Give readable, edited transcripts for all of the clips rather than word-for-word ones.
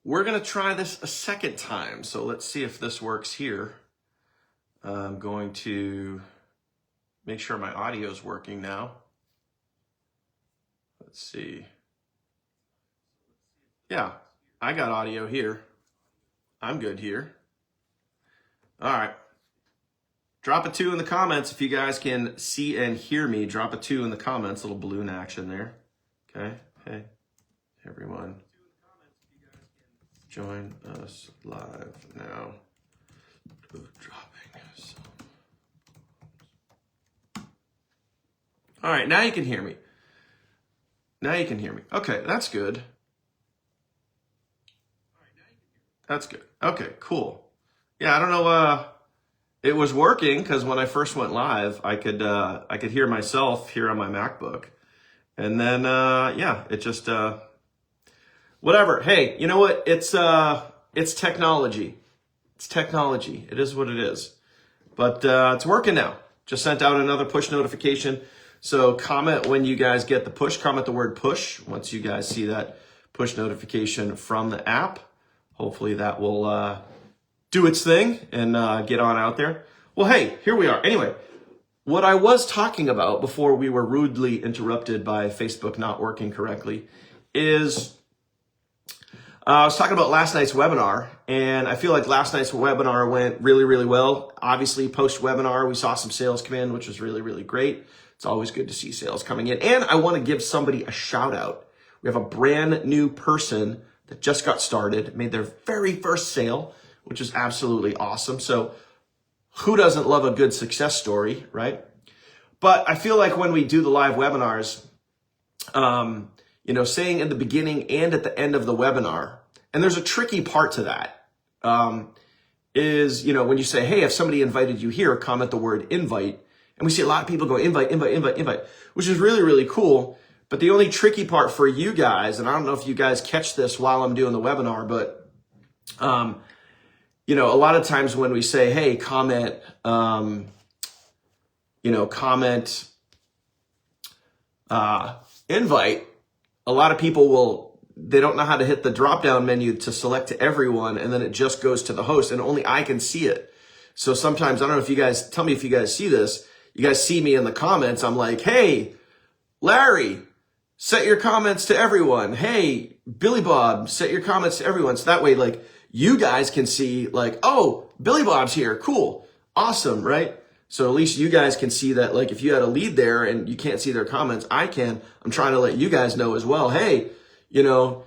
We're going to try this a second time. So let's see if this works here. I'm going to make sure my audio is working now. Let's see. Yeah, I got audio here. I'm good here. All right. Drop a 2 in the comments if you guys can see and hear me. Drop a 2 in the comments. Little balloon action there. Okay. Hey, everyone. Join us live now. Dropping some. All right, now you can hear me. Now you can hear me. Okay, that's good. That's good. Okay, cool. Yeah, I don't know. It was working because when I first went live, I could hear myself here on my MacBook, and then yeah, it just whatever. Hey, you know what? It's technology. It's technology. It is what it is. But it's working now. Just sent out another push notification. So comment when you guys get the push. Comment the word push once you guys see that push notification from the app. Hopefully that will do its thing and get on out there. Well, hey, here we are. Anyway, what I was talking about before we were rudely interrupted by Facebook not working correctly is I was talking about last night's webinar, and I feel like last night's webinar went really, really well. Obviously, post-webinar, we saw some sales come in, which was really, really great. It's always good to see sales coming in. And I want to give somebody a shout out. We have a brand new person that just got started, made their very first sale, which is absolutely awesome. So who doesn't love a good success story, right? But I feel like when we do the live webinars, you know, saying in the beginning and at the end of the webinar, and there's a tricky part to that, is, you know, when you say, hey, if somebody invited you here, comment the word invite. And we see a lot of people go invite, invite, invite, invite, which is really, really cool. But the only tricky part for you guys, and I don't know if you guys catch this while I'm doing the webinar, but, you know, a lot of times when we say, hey, comment, you know, comment, invite, a lot of people they don't know how to hit the drop-down menu to select to everyone, and then it just goes to the host, and only I can see it. So sometimes, I don't know if you guys, tell me if you guys see this, you guys see me in the comments, I'm like, hey, Larry, set your comments to everyone. Hey, Billy Bob, set your comments to everyone. So that way, like, you guys can see, like, oh, Billy Bob's here, cool, awesome, right? So at least you guys can see that, like, if you had a lead there and you can't see their comments, I can. I'm trying to let you guys know as well. Hey, you know,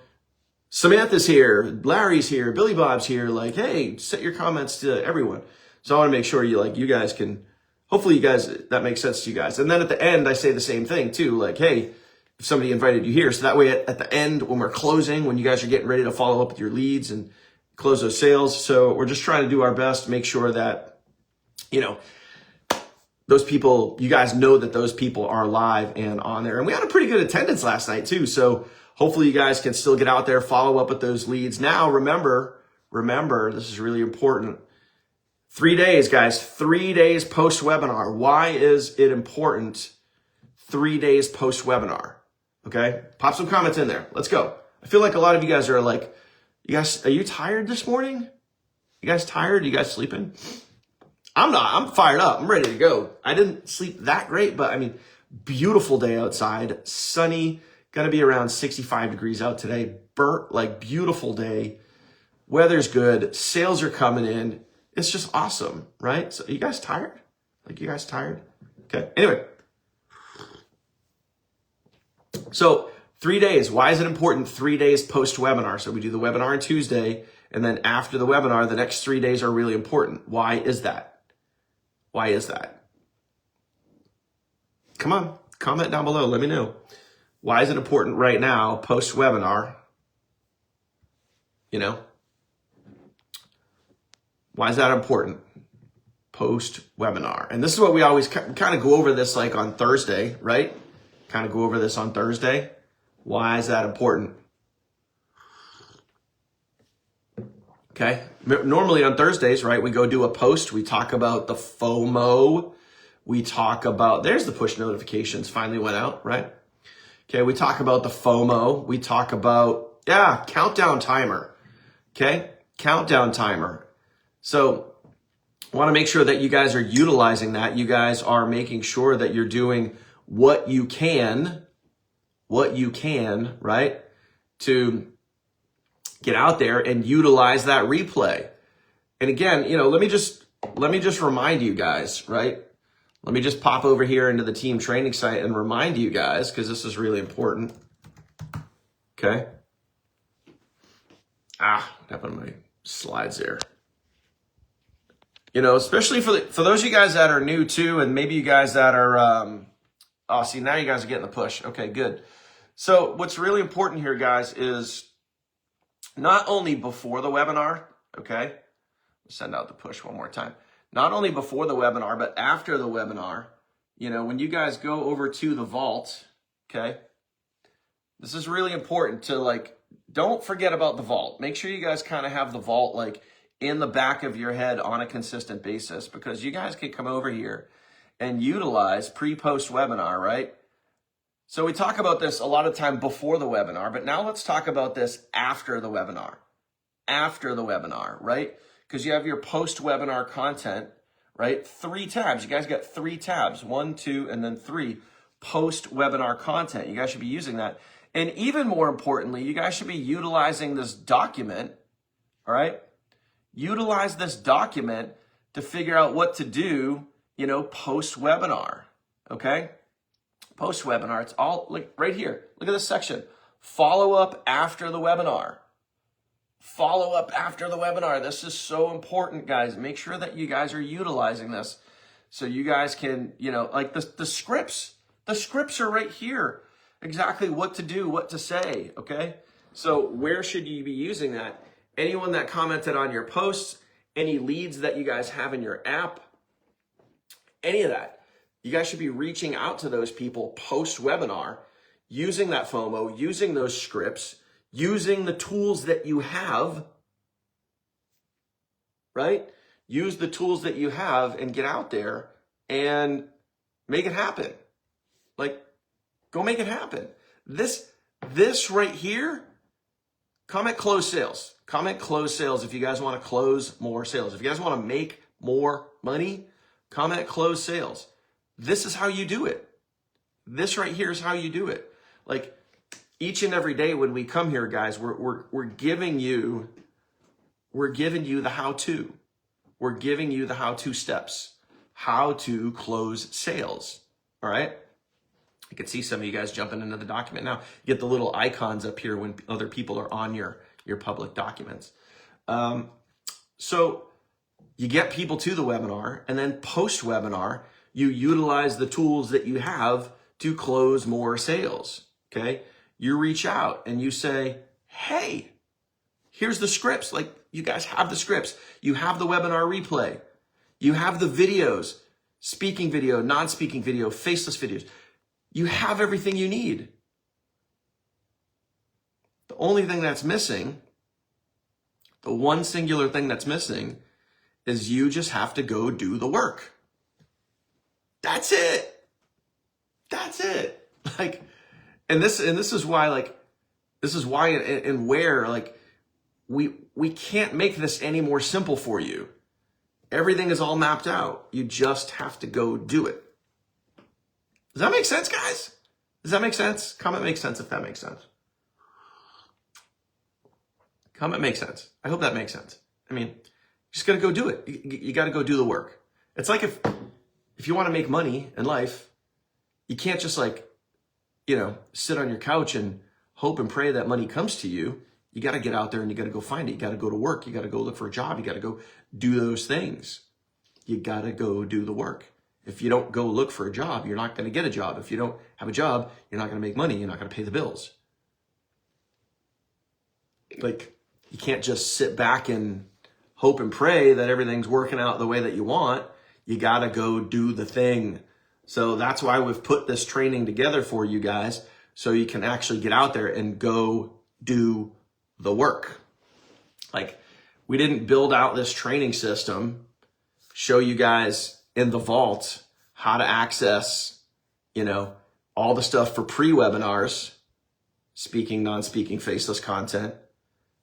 Samantha's here, Larry's here, Billy Bob's here. Like, hey, set your comments to everyone. So I want to make sure you guys can, hopefully you guys, that makes sense to you guys. And then at the end, I say the same thing too. Like, hey, if somebody invited you here. So that way at the end, when we're closing, when you guys are getting ready to follow up with your leads and close those sales. So we're just trying to do our best to make sure that, you know, those people, you guys know that those people are live and on there. And we had a pretty good attendance last night too. So hopefully you guys can still get out there, follow up with those leads. Now, remember, this is really important. 3 days, guys, 3 days post-webinar. Why is it important 3 days post-webinar? Okay, pop some comments in there. Let's go. I feel like a lot of you guys are like, are you tired this morning? You guys tired? You guys sleeping? I'm not. I'm fired up. I'm ready to go. I didn't sleep that great, but I mean, beautiful day outside, sunny, gonna be around 65 degrees out today. Burnt, like beautiful day. Weather's good. Sales are coming in. It's just awesome, right? So you guys tired? Like, you guys tired? Okay. Anyway. So 3 days. Why is it important 3 days post-webinar? So we do the webinar on Tuesday, and then after the webinar, the next 3 days are really important. Why is that? Why is that? Come on, comment down below. Let me know. Why is it important right now, post-webinar? You know? Why is that important? Post-webinar. And this is what we always kind of go over this like on Thursday, right? Kind of go over this on Thursday. Why is that important? Okay. Normally on Thursdays, right, we go do a post. We talk about the FOMO. We talk about, there's the push notifications finally went out, right? Okay. We talk about the FOMO. We talk about, yeah, countdown timer. Okay? Countdown timer. So I want to make sure that you guys are utilizing that. You guys are making sure that you're doing what you can, right? To get out there and utilize that replay. And again, let me just remind you guys, right? Let me just pop over here into the team training site and remind you guys, because this is really important. Okay. What happened to my slides there? Especially for those of you guys that are new too, and maybe you guys that are, see, now you guys are getting the push. Okay, good. So what's really important here, guys, is not only before the webinar, okay? Send out the push one more time. Not only before the webinar, but after the webinar, when you guys go over to the vault, okay? This is really important to don't forget about the vault. Make sure you guys kind of have the vault in the back of your head on a consistent basis, because you guys can come over here and utilize pre-post webinar, right? So we talk about this a lot of time before the webinar, but now let's talk about this after the webinar. After the webinar, right? Because you have your post-webinar content, right? 3 tabs. You guys got 3 tabs, 1, 2, and then 3 post-webinar content. You guys should be using that. And even more importantly, you guys should be utilizing this document, all right? Utilize this document to figure out what to do, post-webinar, okay? Post-webinar, it's all right here. Look at this section. Follow up after the webinar. Follow up after the webinar. This is so important, guys. Make sure that you guys are utilizing this so you guys can, the scripts. The scripts are right here. Exactly what to do, what to say, okay? So where should you be using that? Anyone that commented on your posts, any leads that you guys have in your app, any of that. You guys should be reaching out to those people post-webinar, using that FOMO, using those scripts, using the tools that you have, right? Use the tools that you have and get out there and make it happen. Go make it happen. This right here, comment close sales. Comment close sales if you guys want to close more sales. If you guys want to make more money, comment close sales. This is how you do it. This right here is how you do it. Each and every day when we come here, guys, we're giving you the how-to. We're giving you the how-to steps, how to close sales. All right. I can see some of you guys jumping into the document now. You get the little icons up here when other people are on your public documents. So you get people to the webinar, and then post-webinar, you utilize the tools that you have to close more sales, okay? You reach out and you say, hey, here's the scripts. You guys have the scripts. You have the webinar replay. You have the videos, speaking video, non-speaking video, faceless videos. You have everything you need. The only thing that's missing, the one singular thing that's missing, is you just have to go do the work. That's it. That's it. And this is why, and where, we can't make this any more simple for you. Everything is all mapped out. You just have to go do it. Does that make sense, guys? Does that make sense? Comment makes sense if that makes sense. Comment makes sense. I hope that makes sense. You just got to go do it. You got to go do the work. It's like if you want to make money in life, you can't just sit on your couch and hope and pray that money comes to you. You got to get out there and you got to go find it. You got to go to work. You got to go look for a job. You got to go do those things. You got to go do the work. If you don't go look for a job, you're not going to get a job. If you don't have a job, you're not going to make money. You're not going to pay the bills. You can't just sit back and hope and pray that everything's working out the way that you want. You got to go do the thing. So that's why we've put this training together for you guys, so you can actually get out there and go do the work. We didn't build out this training system, show you guys in the vault how to access, all the stuff for pre-webinars, speaking, non-speaking, faceless content,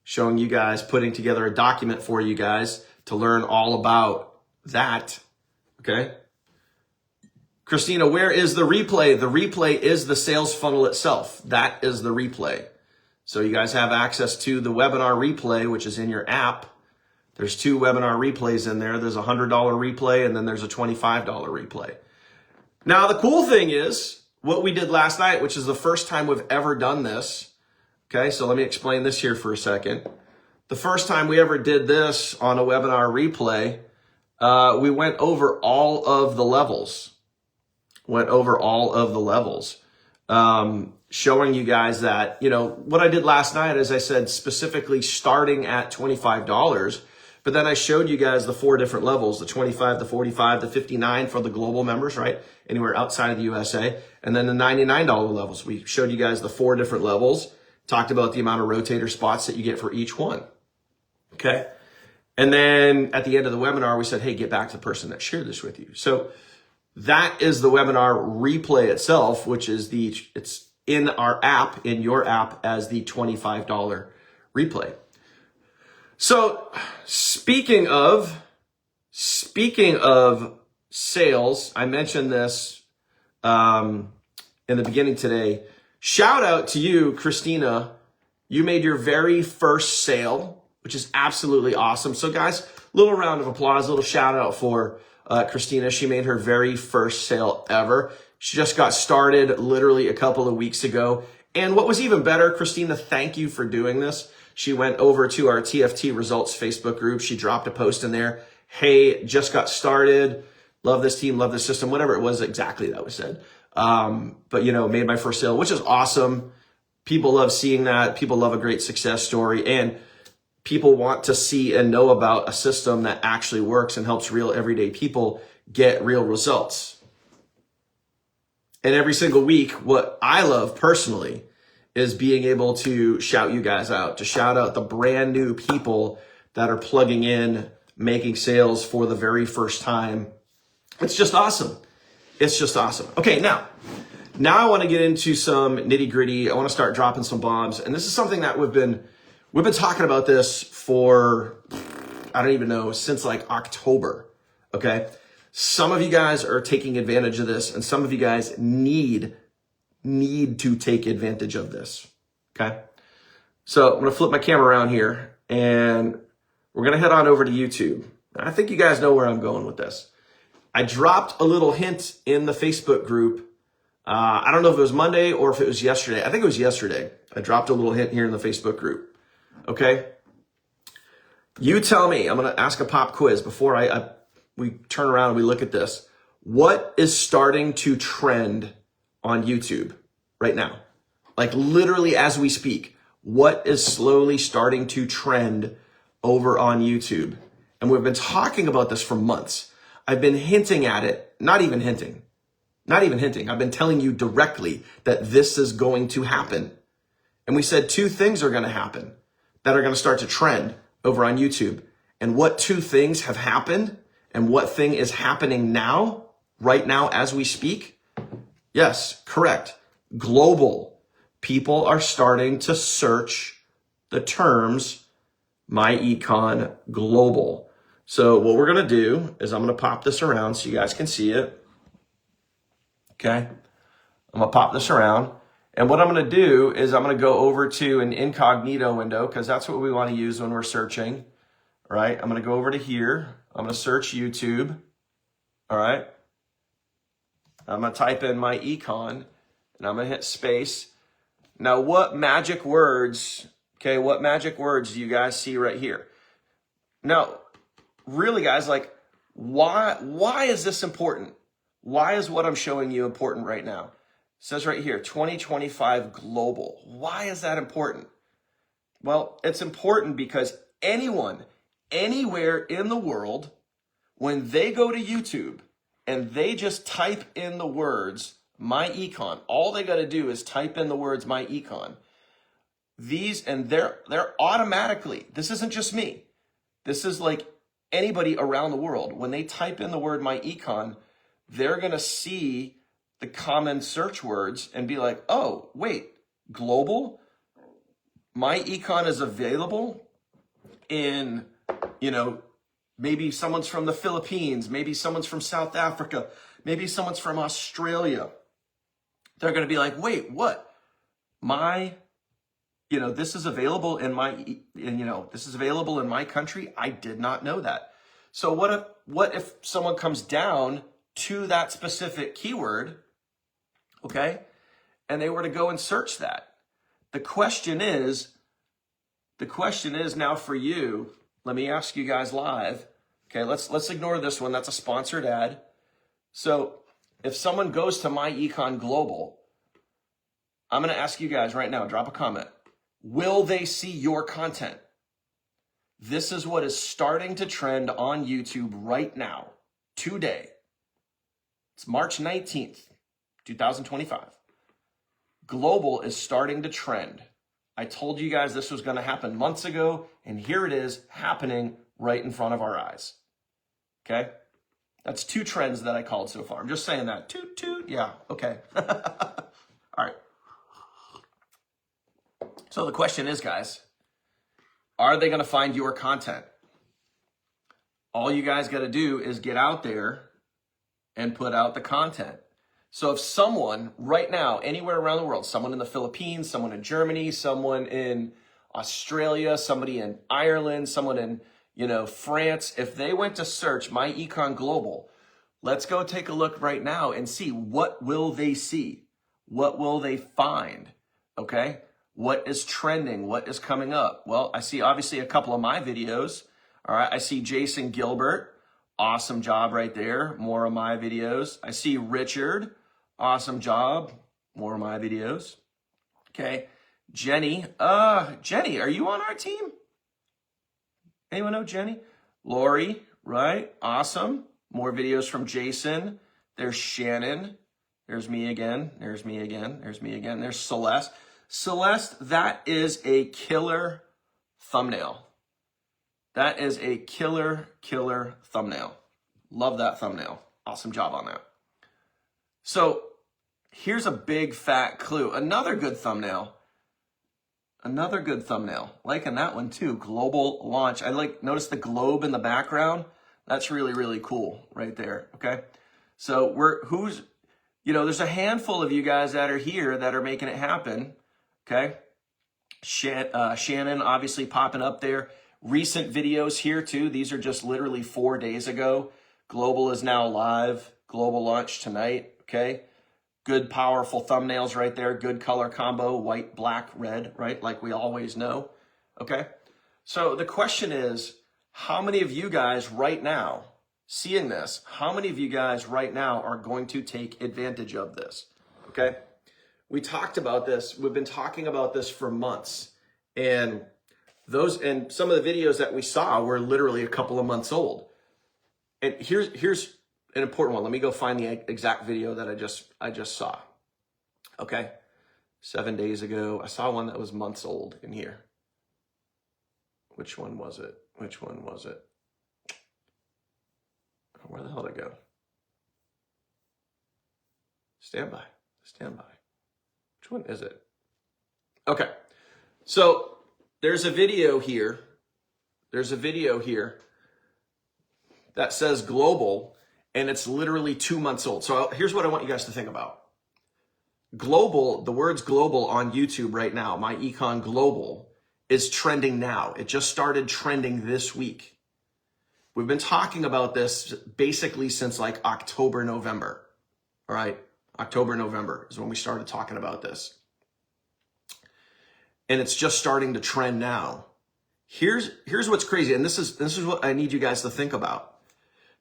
showing you guys, putting together a document for you guys to learn all about that. Okay. Christina, where is the replay? The replay is the sales funnel itself. That is the replay. So you guys have access to the webinar replay, which is in your app. There's 2 webinar replays in there. There's a $100 replay, and then there's a $25 replay. Now, the cool thing is what we did last night, which is the first time we've ever done this. Okay, so let me explain this here for a second. The first time we ever did this on a webinar replay, we went over all of the levels. Showing you guys that, what I did last night, as I said, specifically starting at $25, but then I showed you guys the 4 different levels, the 25, the 45, the 59 for the global members, right? Anywhere outside of the USA. And then the $99 levels. We showed you guys the 4 different levels, talked about the amount of rotator spots that you get for each one. Okay. And then at the end of the webinar, we said, hey, get back to the person that shared this with you. So that is the webinar replay itself, which is it's in our app, in your app, as the $25 replay. So speaking of sales, I mentioned this in the beginning today. Shout out to you, Christina. You made your very first sale, which is absolutely awesome. So guys, little round of applause, little shout out for Christina. She made her very first sale ever. She just got started literally a couple of weeks ago. And what was even better, Christina, thank you for doing this. She went over to our TFT results Facebook group. She dropped a post in there. Hey, just got started. Love this team, love this system, whatever it was exactly that was said. But made my first sale, which is awesome. People love seeing that. People love a great success story. And people want to see and know about a system that actually works and helps real everyday people get real results. And every single week, what I love personally is being able to shout you guys out, to shout out the brand new people that are plugging in, making sales for the very first time. It's just awesome. It's just awesome. Okay, now I want to get into some nitty gritty. I want to start dropping some bombs. And this is something that we've been talking about this for, I don't even know, since like October. Okay. Some of you guys are taking advantage of this, and some of you guys need to take advantage of this. Okay. So I'm going to flip my camera around here, and we're going to head on over to YouTube. I think you guys know where I'm going with this. I dropped a little hint in the Facebook group. I don't know if it was Monday or if it was yesterday. I think it was yesterday. I dropped a little hint here in the Facebook group. Okay. You tell me, I'm going to ask a pop quiz before we turn around and we look at this. What is starting to trend on YouTube right now? Like literally as we speak, what is slowly starting to trend over on YouTube? And we've been talking about this for months. I've been hinting at it, not even hinting. I've been telling you directly that this is going to happen. And we said 2 things are going to happen that are going to start to trend over on YouTube. And what 2 things have happened and what thing is happening now, right now as we speak? Yes, correct. Global. People are starting to search the terms my econ global. So what we're going to do is I'm going to pop this around so you guys can see it. Okay. I'm going to pop this around. And what I'm going to do is I'm going to go over to an incognito window because that's what we want to use when we're searching. All right. I'm going to go over to here. I'm going to search YouTube. All right. I'm going to type in my econ and I'm going to hit space. Now, what magic words do you guys see right here? Now, really, guys, like, why is this important? Why is what I'm showing you important right now? It says right here, 2025 global. Why is that important? Well, it's important because anyone, anywhere in the world, when they go to YouTube and they just type in the words, my econ, all they got to do is type in the words, my econ. They're automatically, this isn't just me. This is like anybody around the world. When they type in the word my econ, they're going to see the common search words and be like, oh, wait, global? my econ is available in, you know, maybe someone's from the Philippines, maybe someone's from South Africa, maybe someone's from Australia. They're going to be like, wait, what? This is available in this is available in my country. I did not know that. So what if someone comes down to that specific keyword, okay, and they were to go and search that? The question is now for you, let me ask you guys live. Okay, let's ignore this one. That's a sponsored ad. So if someone goes to My Econ Global, I'm going to ask you guys right now, drop a comment. Will they see your content? This is what is starting to trend on YouTube right now, today. It's March 19th, 2025. Global is starting to trend. I told you guys this was going to happen months ago, and here it is happening right in front of our eyes. Okay? That's 2 trends that I called so far. I'm just saying that. Toot, toot. Yeah, okay. All right. So the question is, guys, are they going to find your content? All you guys got to do is get out there and put out the content. So if someone right now, anywhere around the world, someone in the Philippines, someone in Germany, someone in Australia, somebody in Ireland, someone in, France, if they went to search My Econ Global, let's go take a look right now and see, what will they see? What will they find? Okay? What is trending? What is coming up? Well, I see obviously a couple of my videos. All right, I see Jason Gilbert. Awesome job right there. More of my videos. I see Richard. Awesome job. More of my videos. Okay. Jenny. Jenny, are you on our team? Anyone know Jenny? Lori, right? Awesome. More videos from Jason. There's Shannon. There's me again. There's me again. There's me again. There's Celeste. Celeste, that is a killer thumbnail. That is a killer thumbnail. Love that thumbnail. Awesome job on that. So here's a big fat clue. Another good thumbnail. Liking that one too. Global launch. Notice the globe in the background. That's really cool right there. Okay. So there's a handful of you guys that are here that are making it happen. Okay. Shannon obviously popping up there. Recent videos here too. These are just literally 4 days ago. Global is now live. Global launch tonight. Okay. Good, powerful thumbnails right there. Good color combo, white, black, red, right? Like we always know. Okay. So the question is, how many of you guys right now seeing this, how many of you guys right now are going to take advantage of this? Okay. We talked about this. We've been talking about this for months, and some of the videos that we saw were literally a couple of months old. And here's an important one. Let me go find the exact video that I just saw. Okay. 7 days ago, I saw one that was months old in here. Which one was it? Where the hell did it go? Stand by. Which one is it? Okay. So there's a video here. That says global, and it's literally 2 months old. So here's what I want you guys to think about. Global, the words global on YouTube right now, My Econ Global, is trending now. It just started trending this week. We've been talking about this basically since like October, November. All right. October, November is when we started talking about this. And it's just starting to trend now. Here's what's crazy. And this is what I need you guys to think about.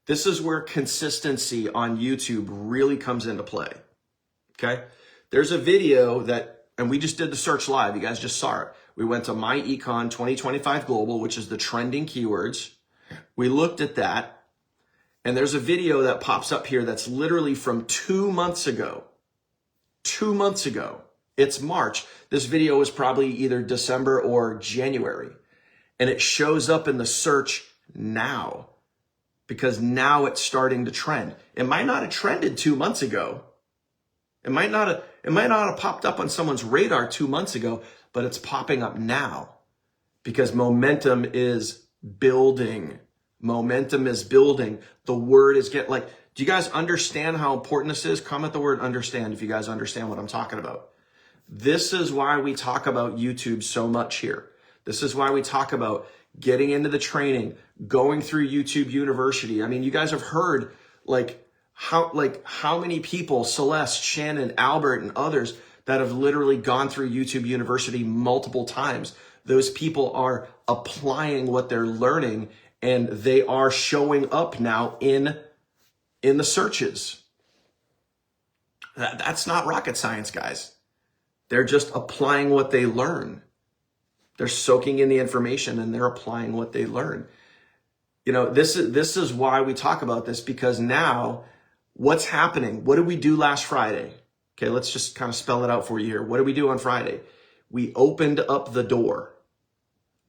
This is where consistency on YouTube really comes into play. Okay. There's a video and we just did the search live. You guys just saw it. We went to My Econ 2025 Global, which is the trending keywords. We looked at that. And there's a video that pops up here that's literally from 2 months ago. 2 months ago. It's March. This video is probably either December or January. And it shows up in the search now, because now it's starting to trend. It might not have trended 2 months ago. It might not have popped up on someone's radar 2 months ago, but it's popping up now because momentum is building. Momentum is building. The word is getting, like, do you guys understand how important this is? Comment the word understand if you guys understand what I'm talking about. This is why we talk about YouTube so much here. This is why we talk about getting into the training, going through YouTube University. I mean, you guys have heard how many people, Celeste, Shannon, Albert, and others that have literally gone through YouTube University multiple times. Those people are applying what they're learning, and they are showing up now in the searches. That's not rocket science, guys. They're just applying what they learn. They're soaking in the information and they're applying what they learn. You know, this is why we talk about this, because now what's happening? What did we do last Friday? Okay, let's just kind of spell it out for you here. What did we do on Friday? We opened up the door.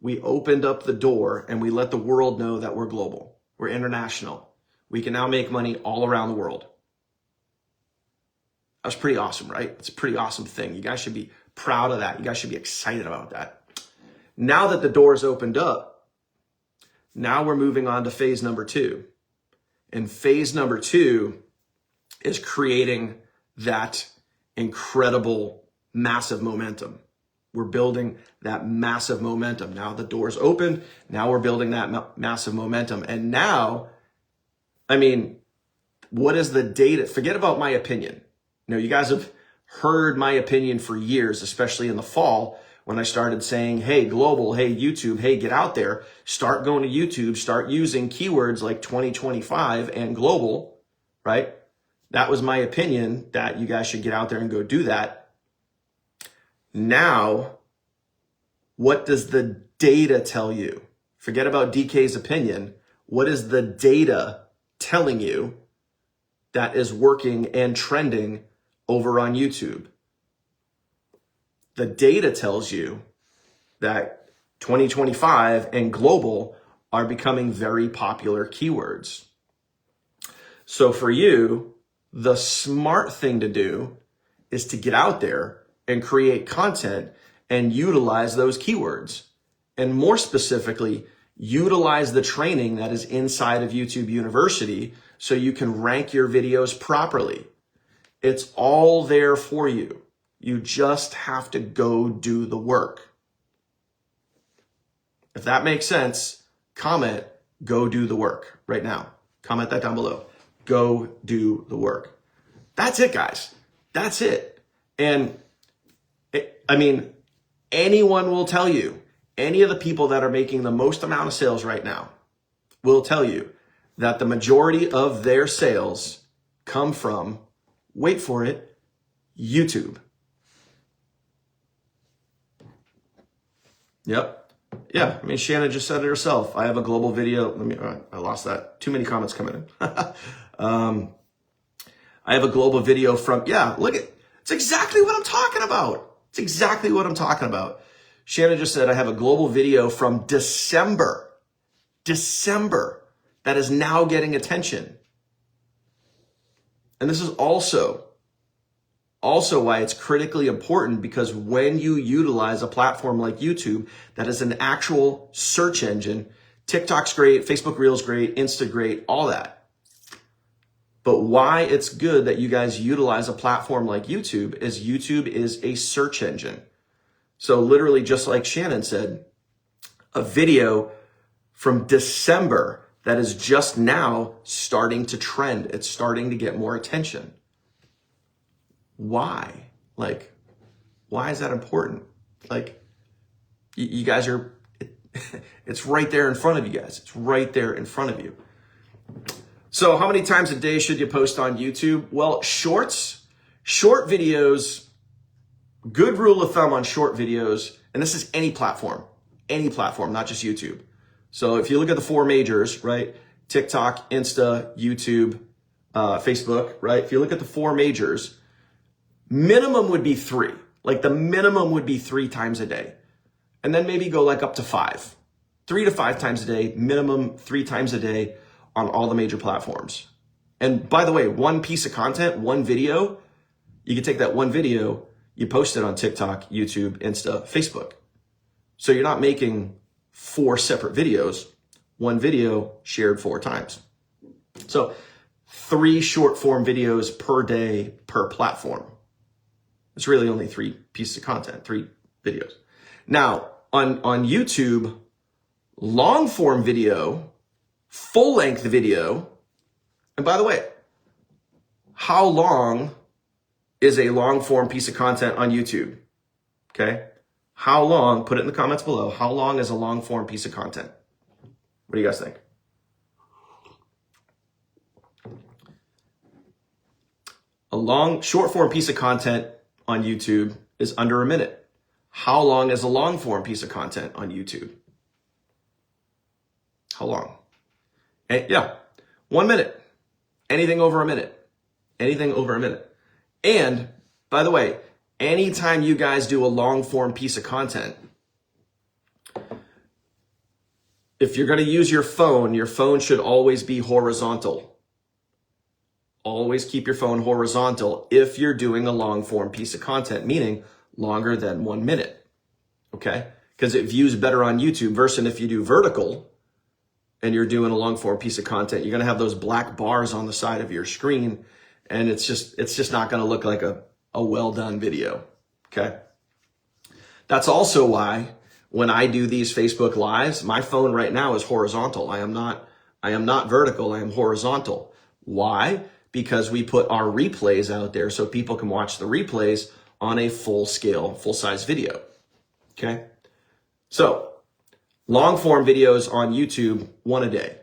We opened up the door and we let the world know that we're global. We're international. We can now make money all around the world. That's pretty awesome, right? It's a pretty awesome thing. You guys should be proud of that. You guys should be excited about that. Now that the door's opened up, now we're moving on to phase number 2. And phase number 2 is creating that incredible, massive momentum. We're building that massive momentum. Now the door's open. Now we're building that massive momentum. And now, I mean, what is the data? Forget about my opinion. You know, you guys have heard my opinion for years, especially in the fall when I started saying, hey, global, hey, YouTube, hey, get out there, start going to YouTube, start using keywords like 2025 and global, right? That was my opinion, that you guys should get out there and go do that. Now, what does the data tell you? Forget about DK's opinion. What is the data telling you that is working and trending over on YouTube? The data tells you that 2025 and global are becoming very popular keywords. So for you, the smart thing to do is to get out there and create content and utilize those keywords. And more specifically, utilize the training that is inside of YouTube University so you can rank your videos properly. It's all there for you. You just have to go do the work. If that makes sense, comment, go do the work right now. Comment that down below. Go do the work. That's it, guys. That's it. And I mean, anyone will tell you, any of the people that are making the most amount of sales right now will tell you that the majority of their sales come from, wait for it, YouTube. Yep. Yeah. I mean, Shannon just said it herself. I have a global video. I lost that. Too many comments coming in. I have a global video from, it's exactly what I'm talking about. It's exactly what I'm talking about. Shannon just said, I have a global video from December that is now getting attention. And this is also why it's critically important, because when you utilize a platform like YouTube that is an actual search engine, TikTok's great, Facebook Reels great, Insta great, all that. But why it's good that you guys utilize a platform like YouTube is a search engine. So literally, just like Shannon said, a video from December that is just now starting to trend. It's starting to get more attention. Why? Why is that important? You guys are, it's right there in front of you guys. It's right there in front of you. So how many times a day should you post on YouTube? Well, short videos, good rule of thumb on short videos, and this is any platform, not just YouTube. So if you look at the 4 majors, right? TikTok, Insta, YouTube, Facebook, right? If you look at the 4 majors, minimum would be 3. The minimum would be 3 times a day. And then maybe go up to 5. 3 to 5 times a day, minimum 3 times a day on all the major platforms. And by the way, one piece of content, one video, you can take that one video, you post it on TikTok, YouTube, Insta, Facebook. So you're not making 4 separate videos, one video shared 4 times. So 3 short form videos per day per platform. It's really only 3 pieces of content, 3 videos. Now, on YouTube, long form video, full length video, and by the way, how long is a long form piece of content on YouTube? Okay. How long, put it in the comments below, how long is a long form piece of content? What do you guys think? A short form piece of content on YouTube is under a minute. How long is a long form piece of content on YouTube? How long? And yeah, 1 minute. Anything over a minute. Anything over a minute. And by the way, anytime you guys do a long form piece of content, if you're going to use your phone should always be horizontal. Always keep your phone horizontal if you're doing a long form piece of content, meaning longer than 1 minute. Okay? Because it views better on YouTube versus if you do vertical and you're doing a long form piece of content, you're going to have those black bars on the side of your screen, and it's just not going to look like a well done video. Okay? That's also why when I do these Facebook Lives, my phone right now is horizontal. I am not vertical, I am horizontal. Why? Because we put our replays out there so people can watch the replays on a full scale, full size video. Okay? So, long form videos on YouTube, 1 a day.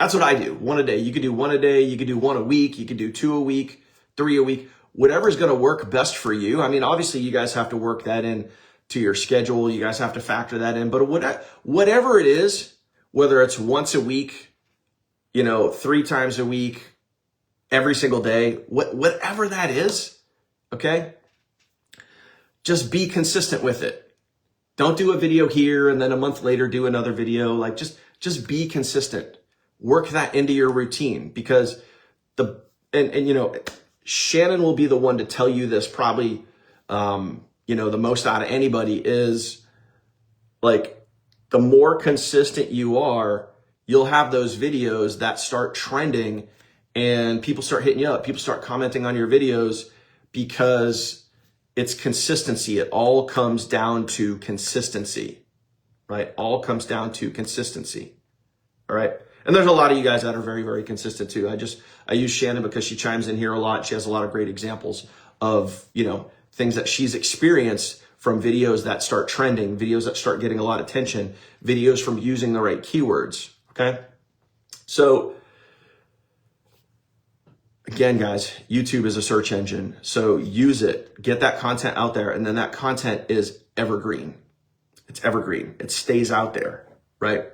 That's what I do, 1 a day. You could do 1 a day, you could do 1 a week, you could do 2 a week, 3 a week, whatever's going to work best for you. I mean, obviously you guys have to work that in to your schedule. You guys have to factor that in, but whatever it is, whether it's once a week, 3 times a week, every single day, whatever that is, okay? Just be consistent with it. Don't do a video here and then a month later do another video. Like just be consistent. Work that into your routine, because Shannon will be the one to tell you this probably, the most out of anybody is, like, the more consistent you are, you'll have those videos that start trending and people start hitting you up. People start commenting on your videos because it's consistency. It all comes down to consistency, right? All comes down to consistency. All right. And there's a lot of you guys that are very, very consistent too. I use Shannon because she chimes in here a lot. She has a lot of great examples of, things that she's experienced from videos that start trending, videos that start getting a lot of attention, videos from using the right keywords. Okay. So again, guys, YouTube is a search engine. So use it, get that content out there. And then that content is evergreen. It's evergreen. It stays out there, right?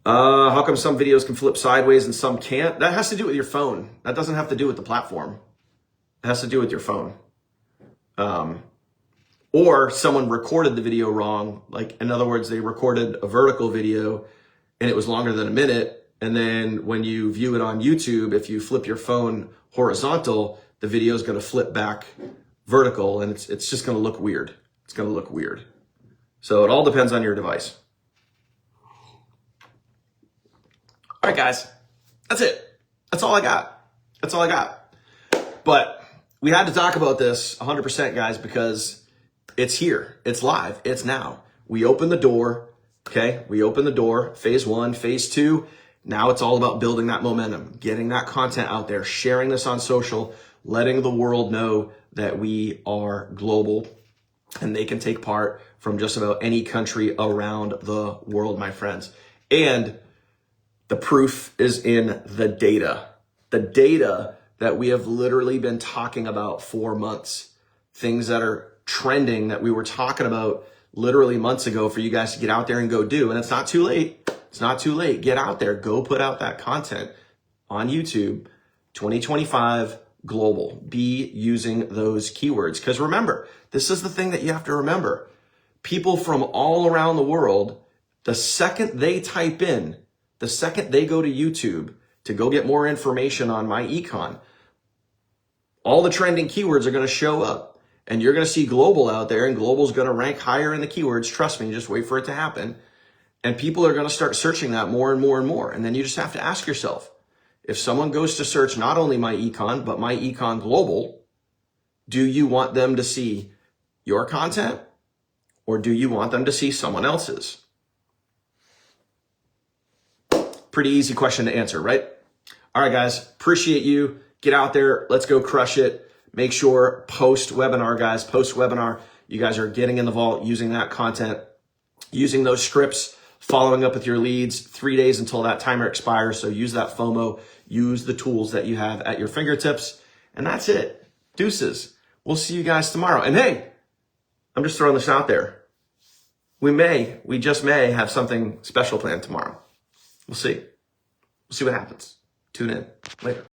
How come some videos can flip sideways and some can't? That has to do with your phone. That doesn't have to do with the platform. It has to do with your phone. Or someone recorded the video wrong. Like, in other words, they recorded a vertical video and it was longer than a minute. And then when you view it on YouTube, if you flip your phone horizontal, the video is going to flip back vertical, and it's just going to look weird. It's going to look weird. So it all depends on your device. All right, guys, that's it. That's all I got. That's all I got. But we had to talk about this 100%, guys, because it's here. It's live. It's now. We opened the door. Okay. We opened the door. Phase 1, phase 2. Now it's all about building that momentum, getting that content out there, sharing this on social, letting the world know that we are global and they can take part from just about any country around the world, my friends. And the proof is in the data. The data that we have literally been talking about for months. Things that are trending that we were talking about literally months ago for you guys to get out there and go do. And it's not too late. It's not too late. Get out there. Go put out that content on YouTube. 2025 global. Be using those keywords. Because remember, this is the thing that you have to remember. People from all around the world, the second they type in, the second they go to YouTube to go get more information on my econ, all the trending keywords are going to show up, and you're going to see global out there, and global is going to rank higher in the keywords. Trust me, just wait for it to happen. And people are going to start searching that more and more and more. And then you just have to ask yourself, if someone goes to search not only my econ, but my econ global, do you want them to see your content, or do you want them to see someone else's? Pretty easy question to answer, right? All right, guys, appreciate you. Get out there. Let's go crush it. Make sure post-webinar, guys, post-webinar, you guys are getting in the vault, using that content, using those scripts, following up with your leads 3 days until that timer expires. So use that FOMO, use the tools that you have at your fingertips. And that's it. Deuces. We'll see you guys tomorrow. And hey, I'm just throwing this out there. We just may have something special planned tomorrow. We'll see. We'll see what happens. Tune in later.